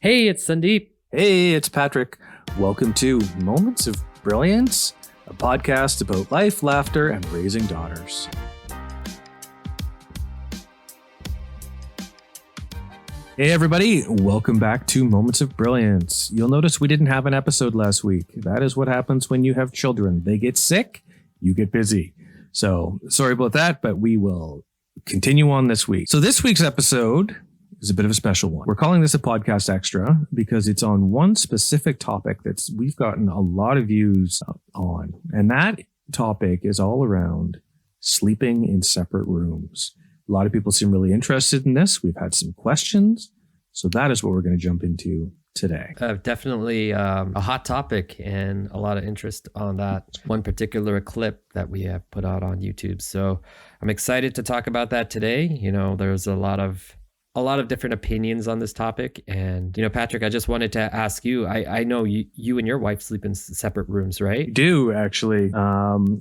Hey, it's Sundeep. Hey, it's Patrick. Welcome to Moments of Brilliance, a podcast about life, laughter, and raising daughters. Hey, everybody. Welcome back to Moments of Brilliance. You'll notice we didn't have an episode last week. That is what happens when you have children. They get sick, you get busy. So sorry about that, but we will continue on this week. So this week's episode is a bit of a special one. We're calling this a podcast extra because it's on one specific topic that we've gotten a lot of views on. And that topic is all around sleeping in separate rooms. A lot of people seem really interested in this. We've had some questions. So that is what we're going to jump into today. Definitely a hot topic and a lot of interest on that one particular clip that we have put out on YouTube. So I'm excited to talk about that today. You know, there's a lot of different opinions on this topic. And, you know, Patrick, I just wanted to ask you, I know you and your wife sleep in separate rooms, right? We do, actually.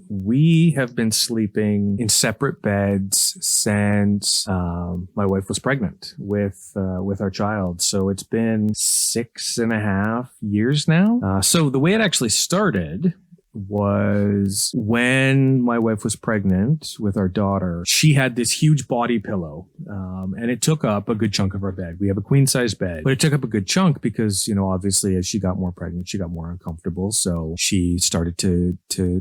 We have been sleeping in separate beds since my wife was pregnant with our child. So it's been 6.5 years now. So the way it actually started was when my wife was pregnant with our daughter. She had this huge body pillow, and it took up a good chunk of our bed. We have a queen size bed, but it took up a good chunk because, you know, obviously as she got more pregnant, she got more uncomfortable. So she started to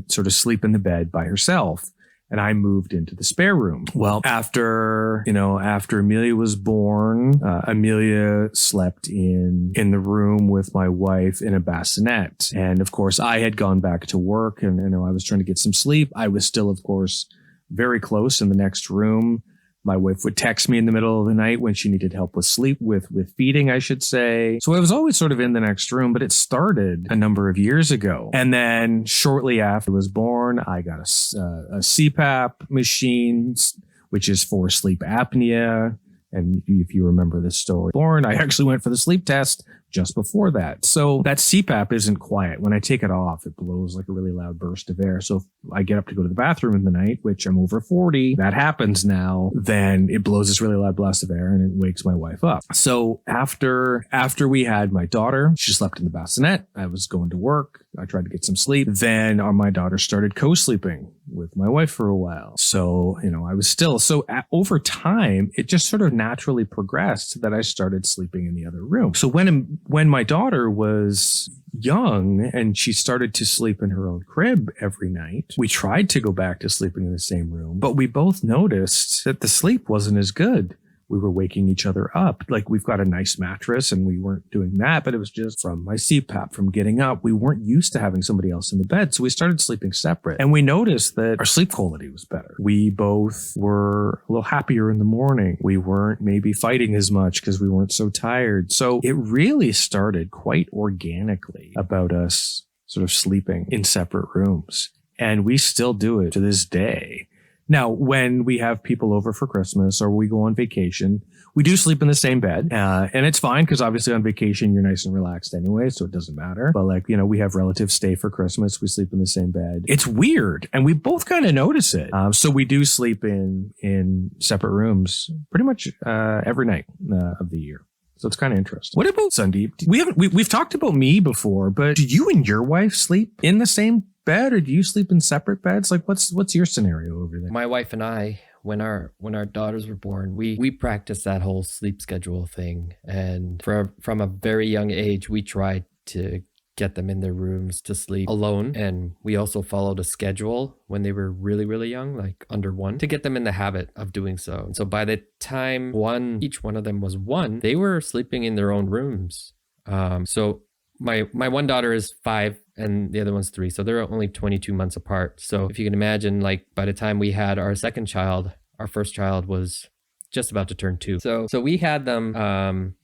sort of sleep in the bed by herself. And I moved into the spare room. Well, after Amelia was born, Amelia slept in the room with my wife in a bassinet. And of course, I had gone back to work and I was trying to get some sleep. I was still, of course, very close in the next room. My wife would text me in the middle of the night when she needed help with sleep, with feeding, I should say. So I was always sort of in the next room, but it started a number of years ago. And then shortly after I was born, I got a CPAP machine, which is for sleep apnea. And if you remember this story, I actually went for the sleep test just before that. So that CPAP isn't quiet. When I take it off, it blows like a really loud burst of air. So if I get up to go to the bathroom in the night, which I'm over 40, that happens now, then it blows this really loud blast of air and it wakes my wife up. So after we had my daughter, she slept in the bassinet. I was going to work. I tried to get some sleep. Then my daughter started co-sleeping with my wife for a while. So, you know, I was still, over time, it just sort of naturally progressed that I started sleeping in the other room. So when my daughter was young and she started to sleep in her own crib every night, we tried to go back to sleeping in the same room, but we both noticed that the sleep wasn't as good. We were waking each other up. Like, we've got a nice mattress and we weren't doing that, but it was just from my CPAP, from getting up. We weren't used to having somebody else in the bed. So we started sleeping separate and we noticed that our sleep quality was better. We both were a little happier in the morning. We weren't maybe fighting as much because we weren't so tired. So it really started quite organically about us sort of sleeping in separate rooms. And we still do it to this day. Now, when we have people over for Christmas or we go on vacation, we do sleep in the same bed. And it's fine because obviously on vacation, you're nice and relaxed anyway, so it doesn't matter. But like, you know, we have relatives stay for Christmas. We sleep in the same bed. It's weird. And we both kind of notice it. So we do sleep in separate rooms pretty much every night of the year. So it's kind of interesting. What about Sundeep? We've talked about me before, but do you and your wife sleep in the same bed or do you sleep in separate beds? Like what's your scenario over there? My wife and I, when our daughters were born, we practiced that whole sleep schedule thing. And from a very young age, we tried to get them in their rooms to sleep alone. And we also followed a schedule when they were really, really young, like under 1, to get them in the habit of doing so. And so by the time each one of them was 1, they were sleeping in their own rooms. So my one daughter is 5 and the other one's 3. So they're only 22 months apart. So if you can imagine, like by the time we had our second child, our first child was just about to turn 2. So we had them,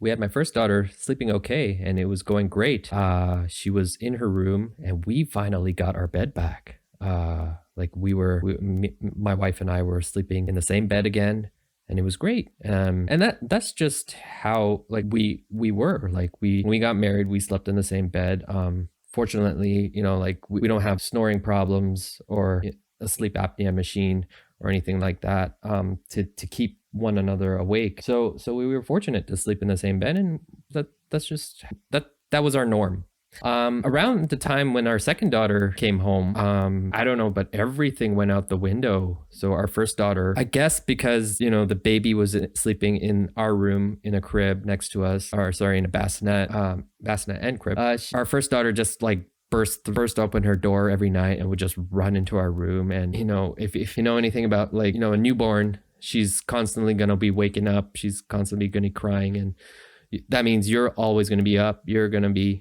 we had my first daughter sleeping okay and it was going great. She was in her room and we finally got our bed back. Like my wife and I were sleeping in the same bed again. And it was great. And that's just how like we were. Like when we got married, we slept in the same bed. Fortunately, you know, like we don't have snoring problems or a sleep apnea machine or anything like that to keep one another awake. So we were fortunate to sleep in the same bed, and that was our norm. Around the time when our second daughter came home, I don't know, but everything went out the window. So our first daughter, I guess because, the baby was sleeping in our room in a crib next to us, or sorry, in a bassinet and crib. Our first daughter just like burst open her door every night and would just run into our room. And, if you know anything about like, a newborn, she's constantly going to be waking up. She's constantly going to be crying. And that means you're always going to be up. You're going to be,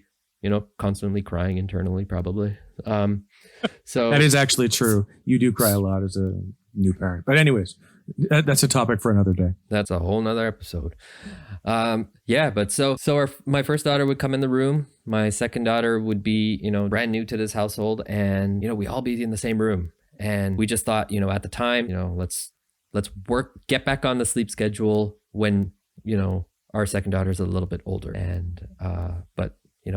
constantly crying internally, probably. So that is actually true. You do cry a lot as a new parent. But anyways, that's a topic for another day. That's a whole nother episode. But so my first daughter would come in the room. My second daughter would be, brand new to this household, and, we all be in the same room. And we just thought, at the time, let's get back on the sleep schedule when, our second daughter is a little bit older. And, but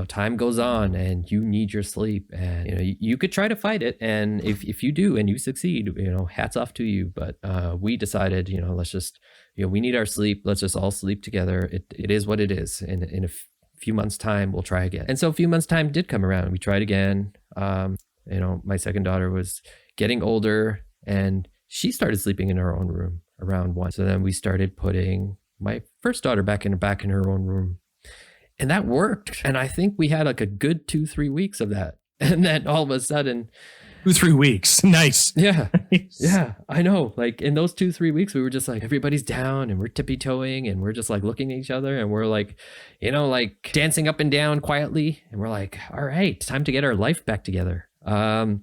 time goes on and you need your sleep, and, you could try to fight it. And if you do and you succeed, hats off to you. But we decided, let's just, we need our sleep. Let's just all sleep together. It is what it is. And in a few months' time, we'll try again. And so a few months' time did come around. We tried again. My second daughter was getting older, and she started sleeping in her own room around 1. So then we started putting my first daughter back in her own room. And that worked. And I think we had like a good 2-3 weeks of that. And then all of a sudden 2-3 weeks. Nice. Yeah. Yeah. I know. Like in those 2-3 weeks, we were just like, everybody's down and we're tippy-toeing and we're just like looking at each other and we're like, like dancing up and down quietly. And we're like, all right, time to get our life back together. 2-3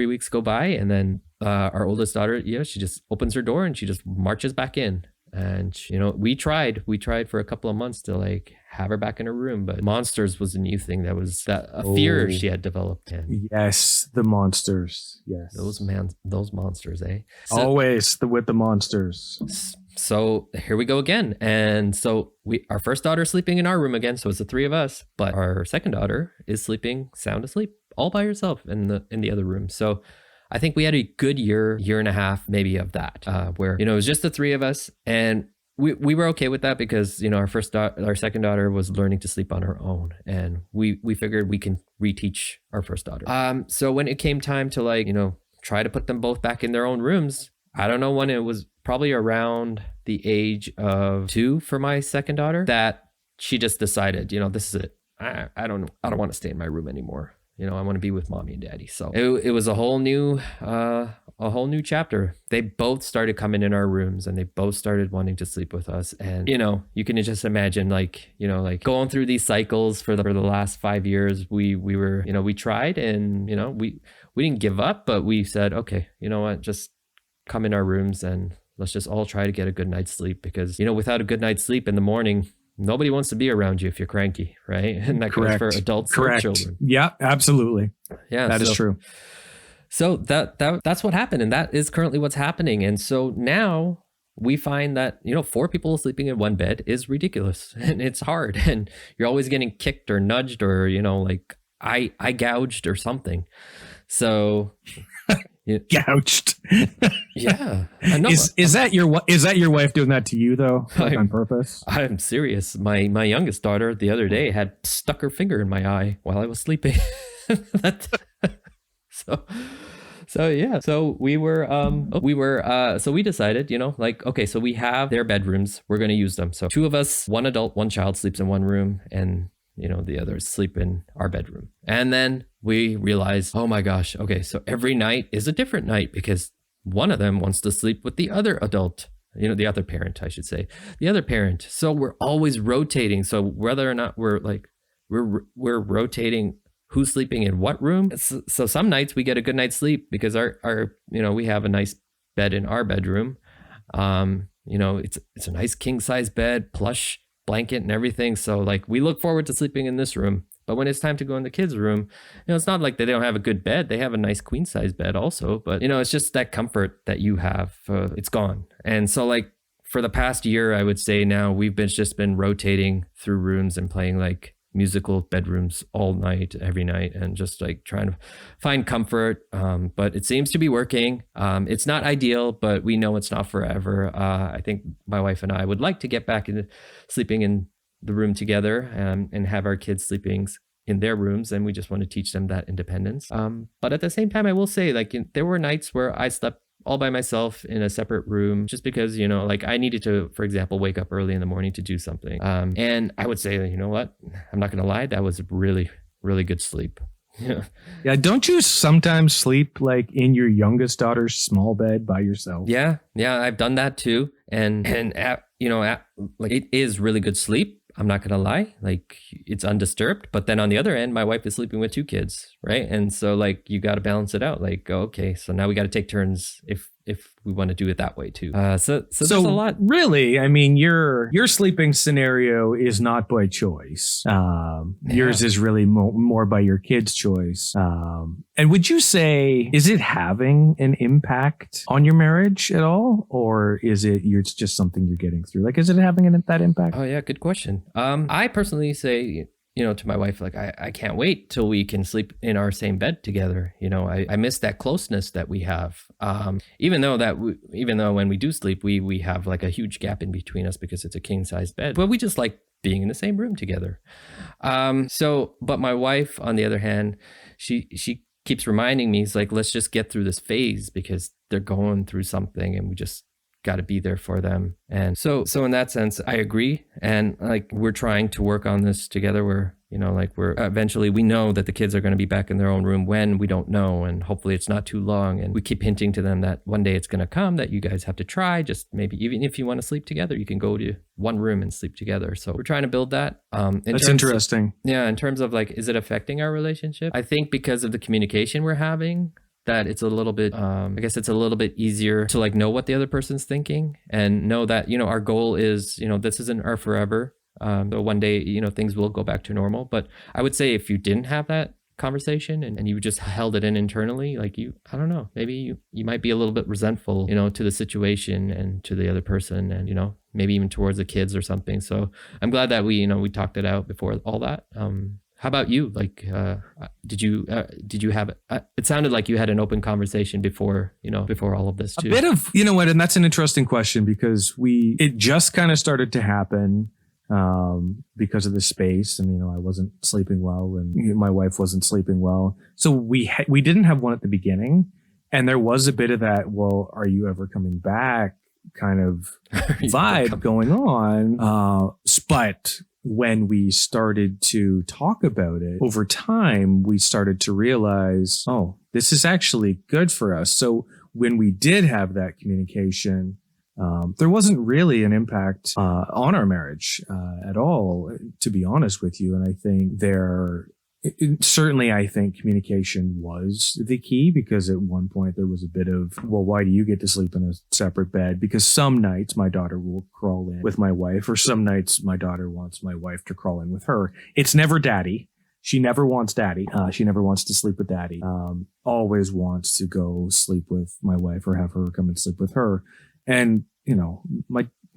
weeks go by, and then our oldest daughter, she just opens her door and she just marches back in. And, we tried for a couple of months to like have her back in her room, but monsters was a new thing. That was a fear she had developed. And yes, the monsters. Yes. Those monsters, eh? Always with the monsters. So here we go again. And so our first daughter sleeping in our room again. So it's the 3 of us, but our second daughter is sleeping sound asleep all by herself in the other room. So I think we had a good year and a half, maybe, of that, where, it was just the 3 of us, and we were okay with that because, our second daughter was learning to sleep on her own, and we figured we can reteach our first daughter. So when it came time to like, try to put them both back in their own rooms, I don't know when, it was probably around the age of 2 for my second daughter, that she just decided, this is it. I don't want to stay in my room anymore. I want to be with mommy and daddy. So it was a whole new chapter. They both started coming in our rooms, and they both started wanting to sleep with us. And, you can just imagine like going through these cycles for the last 5 years. We were, we tried, and, we didn't give up, but we said, okay, you know what, just come in our rooms and let's just all try to get a good night's sleep, because, without a good night's sleep in the morning, nobody wants to be around you if you're cranky, right? And that goes for adults and children. Yeah, absolutely. Yeah, that is true. So that's what happened, and that is currently what's happening. And so now we find that 4 people sleeping in one bed is ridiculous, and it's hard, and you're always getting kicked or nudged or like eye gouged or something. So. Gouged. Yeah. Is that your wife doing that to you though? Like on purpose? I'm serious. My youngest daughter the other day had stuck her finger in my eye while I was sleeping. So yeah. So we decided, okay, so we have their bedrooms. We're going to use them. So 2 of us, 1 adult, 1 child sleeps in one room, and the others sleep in our bedroom. And then we realized, oh my gosh, okay, so every night is a different night because one of them wants to sleep with the other adult, the other parent, I should say, the other parent. So we're always rotating. So whether or not we're rotating who's sleeping in what room. So some nights we get a good night's sleep because our we have a nice bed in our bedroom. It's a nice king size bed, plush blanket and everything. So like we look forward to sleeping in this room. But when it's time to go in the kids' room, it's not like they don't have a good bed. They have a nice queen size bed also. But, it's just that comfort that you have. It's gone. And so like for the past year, I would say now we've just been rotating through rooms and playing like, musical bedrooms all night, every night, and just like trying to find comfort. But it seems to be working. It's not ideal, but we know it's not forever. I think my wife and I would like to get back into sleeping in the room together, and have our kids sleeping in their rooms, and we just want to teach them that independence. But at the same time, I will say, like, there were nights where I slept all by myself in a separate room just because, like I needed to, for example, wake up early in the morning to do something. And I would say, you know what? I'm not going to lie. That was really, really good sleep. Yeah. Don't you sometimes sleep like in your youngest daughter's small bed by yourself? Yeah. I've done that too. And like it is really good sleep. I'm not going to lie, like it's undisturbed. But then on the other end, my wife is sleeping with 2 kids, right? And so like you got to balance it out. Like, okay, so now we got to take turns if we want to do it that way too. So there's a lot. Really, I mean, your sleeping scenario is not by choice. Yours is really more by your kids' choice. And would you say, is it having an impact on your marriage at all? Or is it's just something you're getting through? Like, is it having that impact? Oh yeah, good question. I personally say, to my wife, like, I can't wait till we can sleep in our same bed together. I miss that closeness that we have. Even though when we do sleep, we have like a huge gap in between us because it's a king size bed, but we just like being in the same room together. But my wife, on the other hand, she keeps reminding me, it's like, let's just get through this phase because they're going through something and we just got to be there for them. And so in that sense, I agree. And like, we're trying to work on this together where, we're eventually, we know that the kids are going to be back in their own room when we don't know. And hopefully it's not too long. And we keep hinting to them that one day it's going to come that you guys have to try, just maybe even if you want to sleep together, you can go to one room and sleep together. So we're trying to build that. That's interesting. In terms of like, is it affecting our relationship? I think because of the communication we're having, that it's a little bit, I guess it's a little bit easier to like know what the other person's thinking and know that, our goal is, this isn't our forever. So one day, things will go back to normal. But I would say if you didn't have that conversation and you just held it in internally, like I don't know, maybe you might be a little bit resentful, to the situation and to the other person and, maybe even towards the kids or something. So I'm glad that we talked it out before all that. How about you? Like, did you have? It sounded like you had an open conversation before all of this too. A bit of, and that's an interesting question because it just kind of started to happen because of the space, and I wasn't sleeping well, and my wife wasn't sleeping well, so we didn't have one at the beginning, and there was a bit of that. Well, are you ever coming back? Kind of vibe going on, but when we started to talk about it over time, we started to realize, oh, this is actually good for us. So when we did have that communication, there wasn't really an impact on our marriage at all, to be honest with you. And I think certainly, I think communication was the key because at one point there was a bit of, well, why do you get to sleep in a separate bed? Because some nights my daughter will crawl in with my wife, or some nights my daughter wants my wife to crawl in with her. It's never daddy. She never wants daddy. She never wants to sleep with daddy. Always wants to go sleep with my wife or have her come and sleep with her. And,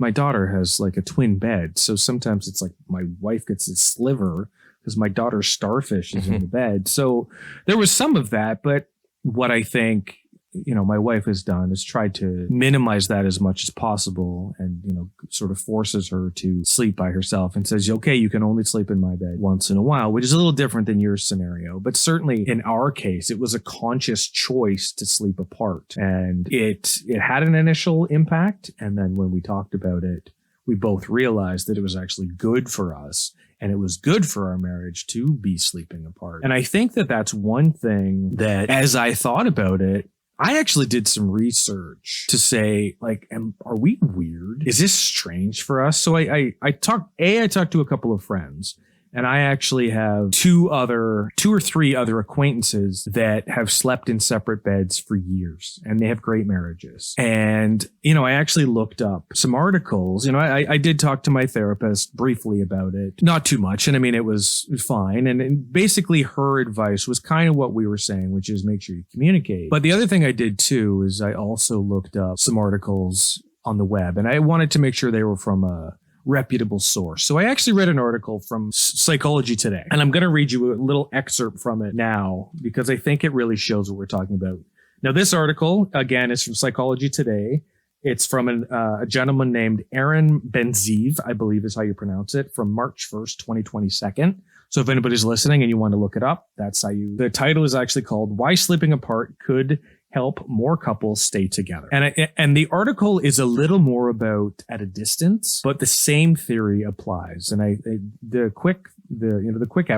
my daughter has like a twin bed. So sometimes it's like my wife gets a sliver because my daughter's starfish is in the bed. So there was some of that. But what I think, my wife has done is tried to minimize that as much as possible and, sort of forces her to sleep by herself and says, okay, you can only sleep in my bed once in a while, which is a little different than your scenario. But certainly in our case, it was a conscious choice to sleep apart, and it had an initial impact. And then when we talked about it, we both realized that it was actually good for us. And it was good for our marriage to be sleeping apart. And I think that that's one thing that, as I thought about it, I actually did some research to say, like, are we weird? Is this strange for us? So I talked to a couple of friends, and I actually have two or three other acquaintances that have slept in separate beds for years, and they have great marriages. And, I actually looked up some articles. I did talk to my therapist briefly about it, not too much. And I mean, it was fine. And basically her advice was kind of what we were saying, which is make sure you communicate. But the other thing I did too, is I also looked up some articles on the web, and I wanted to make sure they were from a reputable source. So I actually read an article from Psychology Today, and I'm going to read you a little excerpt from it now because I think it really shows what we're talking about. Now, this article, again, is from Psychology Today. It's from a gentleman named Aaron Benziv, I believe is how you pronounce it, from March 1st, 2022. So if anybody's listening and you want to look it up, that's how you... The title is actually called Why Sleeping Apart Could Help More Couples Stay Together. And the article is a little more about at a distance, but the same theory applies. And the quick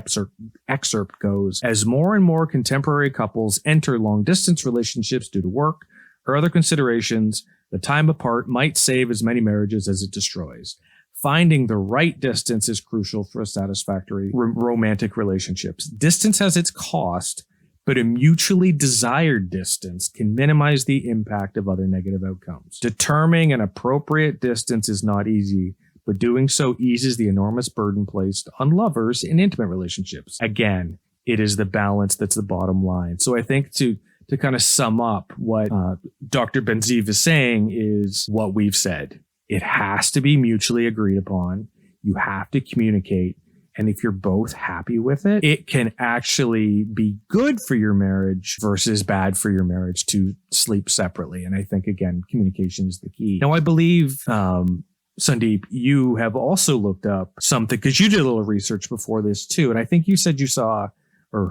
excerpt goes, as more and more contemporary couples enter long distance relationships due to work or other considerations, the time apart might save as many marriages as it destroys. Finding the right distance is crucial for a satisfactory romantic relationships. Distance has its cost, but a mutually desired distance can minimize the impact of other negative outcomes. Determining an appropriate distance is not easy, but doing so eases the enormous burden placed on lovers in intimate relationships. Again, it is the balance that's the bottom line. So I think to kind of sum up what Dr. Benziv is saying is what we've said. It has to be mutually agreed upon. You have to communicate. And if you're both happy with it, it can actually be good for your marriage versus bad for your marriage to sleep separately. And I think, again, communication is the key. Now, I believe, Sundeep, you have also looked up something because you did a little research before this too. And I think you said you saw or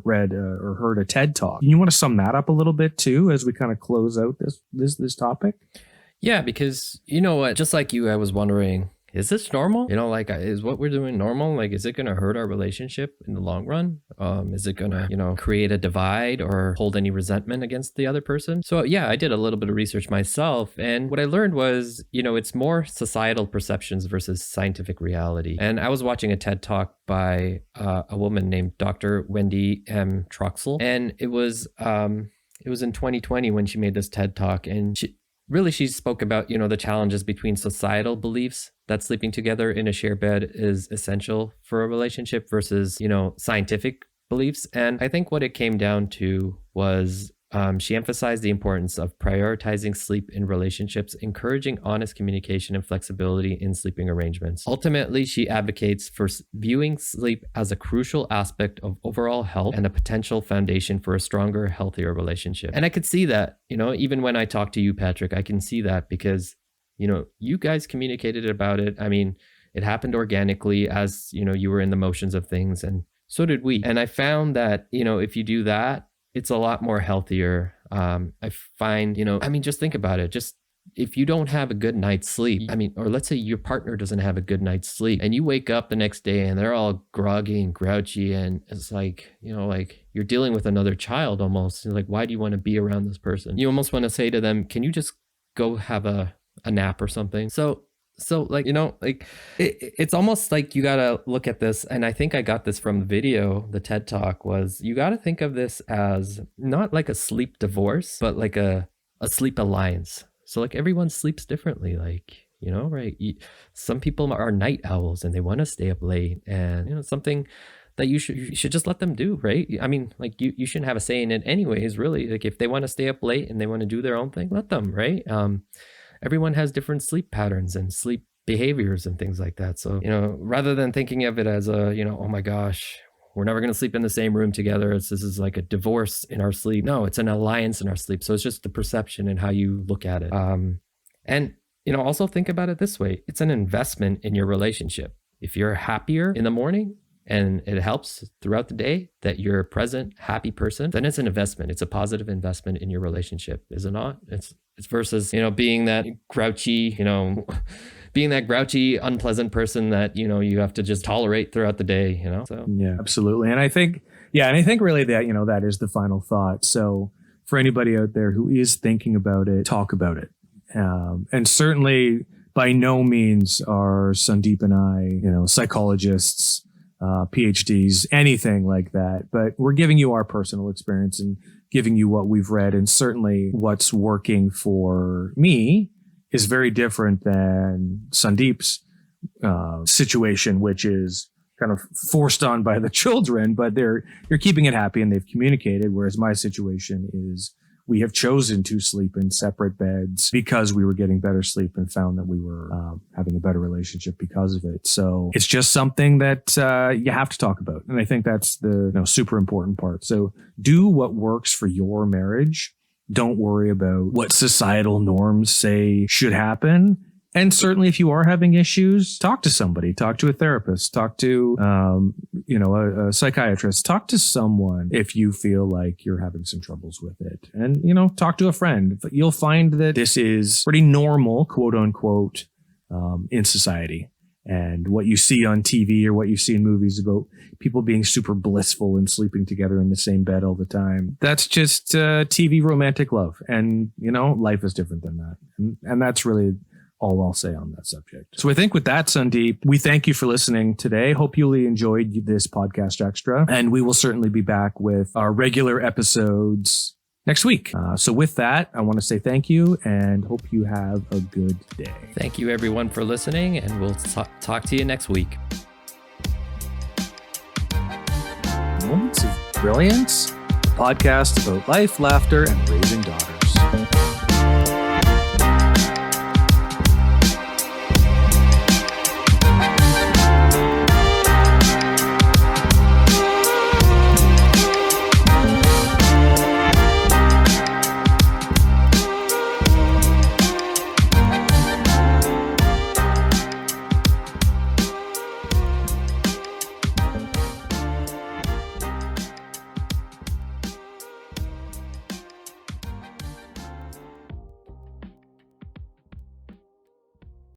heard a TED Talk. You want to sum that up a little bit too as we kind of close out this topic? Yeah, because you know what, just like you, I was wondering, is this normal? You know, like, is what we're doing normal? Like, is it going to hurt our relationship in the long run? Is it going to, you know, create a divide or hold any resentment against the other person? So yeah, I did a little bit of research myself. And what I learned was, you know, it's more societal perceptions versus scientific reality. And I was watching a TED Talk by a woman named Dr. Wendy M. Troxel. And it was in 2020 when she made this TED Talk. And she spoke about, you know, the challenges between societal beliefs that sleeping together in a shared bed is essential for a relationship versus, you know, scientific beliefs. And I think what it came down to was she emphasized the importance of prioritizing sleep in relationships, encouraging honest communication and flexibility in sleeping arrangements. Ultimately, she advocates for viewing sleep as a crucial aspect of overall health and a potential foundation for a stronger, healthier relationship. And I could see that, you know, even when I talk to you, Patrick, I can see that because, you know, you guys communicated about it. I mean, it happened organically as, you know, you were in the motions of things, and so did we. And I found that, you know, if you do that, it's a lot more healthier. I find, you know, I mean, just think about it. Just if you don't have a good night's sleep, I mean, or let's say your partner doesn't have a good night's sleep and you wake up the next day and they're all groggy and grouchy, and it's like, you know, like you're dealing with another child almost. Like, why do you want to be around this person? You almost want to say to them, can you just go have a nap or something? So like, you know, like it's almost like you got to look at this. And I think I got this from the video, the TED Talk, was you got to think of this as not like a sleep divorce, but like a sleep alliance. So like everyone sleeps differently, like, you know, right? Some people are night owls and they want to stay up late, and, you know, something that you should just let them do, right? I mean, like you shouldn't have a say in it anyways, really. Like if they want to stay up late and they want to do their own thing, let them, right? Everyone has different sleep patterns and sleep behaviors and things like that. So, you know, rather than thinking of it as a, you know, oh my gosh, we're never going to sleep in the same room together, this is like a divorce in our sleep. No, it's an alliance in our sleep. So it's just the perception and how you look at it. And, you know, also think about it this way. It's an investment in your relationship. If you're happier in the morning and it helps throughout the day that you're a present, happy person, then it's an investment. It's a positive investment in your relationship, is it not? It's versus, you know, being that grouchy, you know, being that grouchy, unpleasant person that, you know, you have to just tolerate throughout the day, you know? So yeah, absolutely. And I think really that, you know, that is the final thought. So for anybody out there who is thinking about it, talk about it. And certainly by no means are Sundeep and I, you know, psychologists, PhDs, anything like that. But we're giving you our personal experience and giving you what we've read. And certainly what's working for me is very different than Sundeep's situation, which is kind of forced on by the children, but you're keeping it happy and they've communicated. Whereas my situation is we have chosen to sleep in separate beds because we were getting better sleep and found that we were having a better relationship because of it. So it's just something that you have to talk about. And I think that's the super important part. So do what works for your marriage. Don't worry about what societal norms say should happen. And certainly if you are having issues, talk to somebody, talk to a therapist, talk to, a psychiatrist, talk to someone if you feel like you're having some troubles with it, and, talk to a friend. You'll find that this is pretty normal, quote unquote, in society. And what you see on TV or what you see in movies about people being super blissful and sleeping together in the same bed all the time, that's just TV romantic love. And, life is different than that. And that's really all I'll say on that subject. So I think with that, Sundeep, we thank you for listening today. Hope you really enjoyed this podcast extra, and we will certainly be back with our regular episodes next week. So with that, I want to say thank you and hope you have a good day. Thank you everyone for listening, and we'll talk to you next week. Moments of Brilliance, a podcast about life, laughter, and raising daughters.